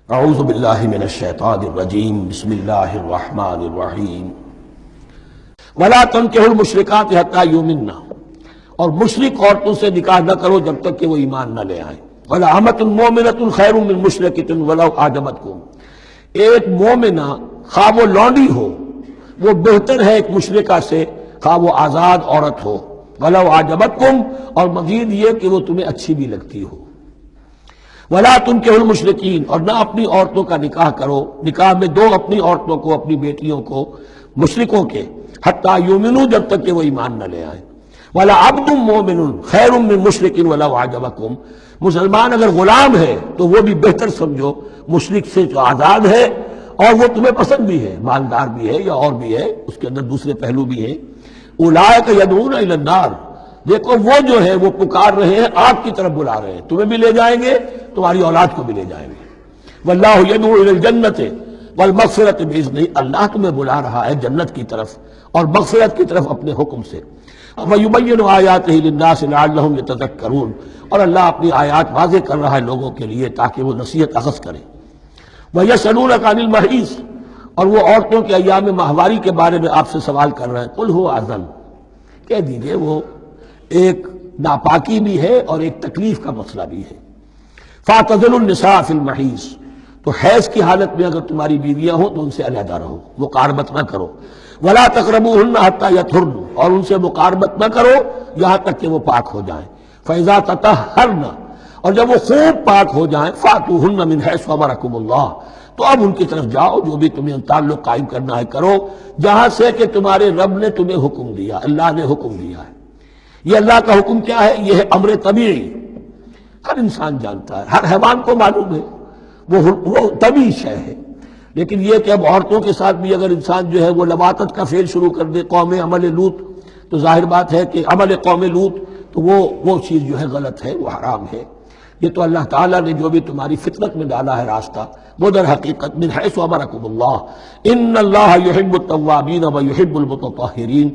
اعوذ باللہ من الشیطان الرجیم بسم اللہ الرحمن الرحیم ولا تنکحوا المشرکات حتی یؤمنن، اور مشرک عورتوں سے نکاح نہ کرو جب تک کہ وہ ایمان نہ لے آئیں۔ وَلَأَمَةٌ مُؤْمِنَةٌ خَيْرٌ مِّن مُشْرِكَةٍ وَلَوْ أَعْجَبَتْكُمْ، ایک مومنہ خواہ وہ لونڈی ہو وہ بہتر ہے ایک مشرکہ سے خواہ وہ آزاد عورت ہو، وَلَوْ أَعْجَبَتْكُمْ، اور مزید یہ کہ وہ تمہیں اچھی بھی لگتی ہو۔ وَلَا تُنكِحُوا الْمُشْرِكِينَ، اور نہ اپنی عورتوں کا نکاح کرو، نکاح میں دو اپنی عورتوں کو، اپنی بیٹیوں کو مشرکوں کے، حتیٰ یؤمنوا، جب تک کہ وہ ایمان نہ لے آئیں۔ وَلَعَبْدٌ مُّؤْمِنٌ خَيْرٌ مِّن مُشْرِكٍ وَلَوْ أَعْجَبَكُمْ، مسلمان اگر غلام ہے تو وہ بھی بہتر سمجھو مشرک سے جو آزاد ہے اور وہ تمہیں پسند بھی ہے، مالدار بھی ہے یا اور بھی ہے، اس کے اندر دوسرے پہلو بھی ہیں۔ اولئک یدعون الی النار، دیکھو وہ جو ہے وہ پکار رہے ہیں، آگ کی طرف بلا رہے ہیں، تمہیں بھی لے جائیں گے، تمہاری اولاد کو بھی لے جائیں گے۔ واللہ یدعو الی الجنۃ والمغفرۃ باذنہ، اللہ تمہیں بلا رہا ہے جنت کی طرف اور مغفرت کی طرف اپنے حکم سے۔ وَيُبَيِّنُ آیاتہ للناس لعلہم یتذکرون، اور اللہ اپنی آیات واضح کر رہا ہے لوگوں کے لیے تاکہ وہ نصیحت اخذ کریں۔ وَيَسْأَلُونَکَ عَنِ الْمَحِیض، اور وہ عورتوں کے ایام ماہواری کے بارے میں آپ سے سوال کر رہے ہیں۔ قُلْ هُوَ اذًا، کہہ دیجئے وہ ایک ناپاکی بھی ہے اور ایک تکلیف کا مسئلہ بھی ہے۔ فَاعْتَزِلُوا النِّسَاءَ فِي الْمَحِیض، تو حیض کی حالت میں اگر تمہاری بیویاں ہوں تو ان سے علیحدہ رہو، مقاربت نہ کرو۔ وَلَا تَقْرَبُوهُنَّ حَتَّى يَطْهُرْنَ، اور ان سے مقاربت نہ کرو یہاں تک کہ وہ پاک ہو جائیں۔ فَإِذَا تَطَهَّرْنَ، اور جب وہ خوب پاک ہو جائیں، فَأْتُوهُنَّ مِنْ حَيْثُ أَمَرَكُمُ اللَّهُ، تو اب ان کی طرف جاؤ، جو بھی تمہیں تعلق قائم کرنا ہے کرو، جہاں سے کہ تمہارے رب نے تمہیں حکم دیا، اللہ نے حکم دیا ہے۔ یہ اللہ کا حکم کیا ہے؟ یہ ہے امر طبیعی، ہر انسان جانتا ہے، ہر حیوان کو معلوم ہے، وہ طبیعی شے ہے۔ لیکن یہ کہ اب عورتوں کے ساتھ بھی اگر انسان جو ہے وہ لواطت کا فعل شروع کر دے، قوم عمل لوط، تو ظاہر بات ہے کہ عمل قوم لوط تو وہ چیز جو ہے غلط ہے، وہ حرام ہے۔ یہ تو اللہ تعالیٰ نے جو بھی تمہاری فطرت میں ڈالا ہے راستہ، وہ در حقیقت من حیث امرکم اللہ، ان اللہ یحب التوابین ویحب المتطہرین،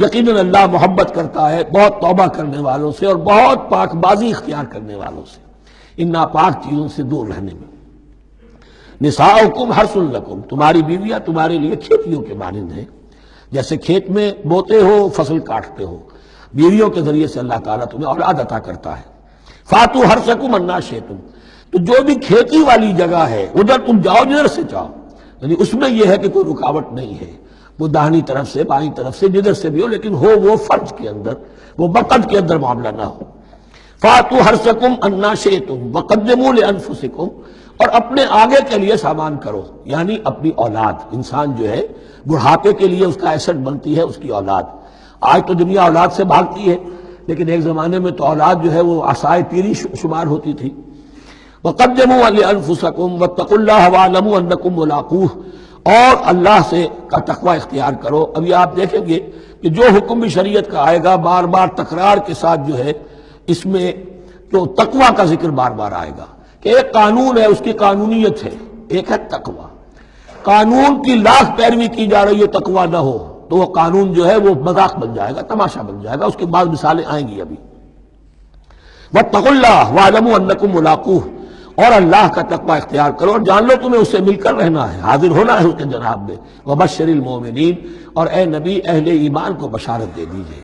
یقیناً اللہ محبت کرتا ہے بہت توبہ کرنے والوں سے اور بہت پاک بازی اختیار کرنے والوں سے، ان ناپاک چیزوں سے دور رہنے میں۔ نساؤکم حرث لکم، تمہاری بیویاں تمہارے لیے کھیتیوں کے مانند ہیں، جیسے کھیت میں بوتے ہو، فصل کاٹتے ہو، بیویوں کے ذریعے سے اللہ تعالیٰ تمہیں اولاد عطا کرتا ہے۔ فاتو حرثکم انا شئتم، تو جو بھی کھیتی والی جگہ ہے ادھر تم جاؤ جدھر سے چاہو، یعنی اس میں یہ ہے کہ کوئی رکاوٹ نہیں ہے، وہ داہنی طرف سے بائیں طرف سے جدھر سے بھی ہو، لیکن ہو وہ فرض کے اندر، وہ وقت کے اندر معاملہ نہ ہو۔ فاتو حرثکم انا شئتم وقدموا لانفسکم، اور اپنے آگے کے لیے سامان کرو، یعنی اپنی اولاد۔ انسان جو ہے بڑھاپے کے لیے اس کا ایسٹ بنتی ہے اس کی اولاد۔ آج تو دنیا اولاد سے بھاگتی ہے، لیکن ایک زمانے میں تو اولاد جو ہے وہ عصائے پیری شمار ہوتی تھی۔ وَقَدِّمُوا لِأَنفُسَكُمْ وَاتَّقُوا اللَّهَ وَاعْلَمُوا أَنَّكُمْ مُلَاقُوهُ، اور اللہ سے کا تقوی اختیار کرو۔ اب یہ آپ دیکھیں گے کہ جو حکم بھی شریعت کا آئے گا بار بار تکرار کے ساتھ جو ہے اس میں تو تقوی کا ذکر بار بار آئے گا، کہ ایک قانون ہے اس کی قانونیت ہے، ایک ہے تقوی۔ قانون کی لاکھ پیروی کی جا رہی ہے، تقوی نہ ہو تو وہ قانون جو ہے وہ مذاق بن جائے گا، تماشا بن جائے گا، اس کے بعد مثالیں آئیں گی ابھی۔ وَاتَّقُوا اللَّهَ وَاعْلَمُوا أَنَّكُمْ مُلَاقُوهُ، اور اللہ کا تقوی اختیار کرو اور جان لو تمہیں اس سے مل کر رہنا ہے، حاضر ہونا ہے اس کے جناب میں۔ وَبَشِّرِ الْمُؤْمِنِينَ، اور اے نبی اہل ایمان کو بشارت دے دیجئے۔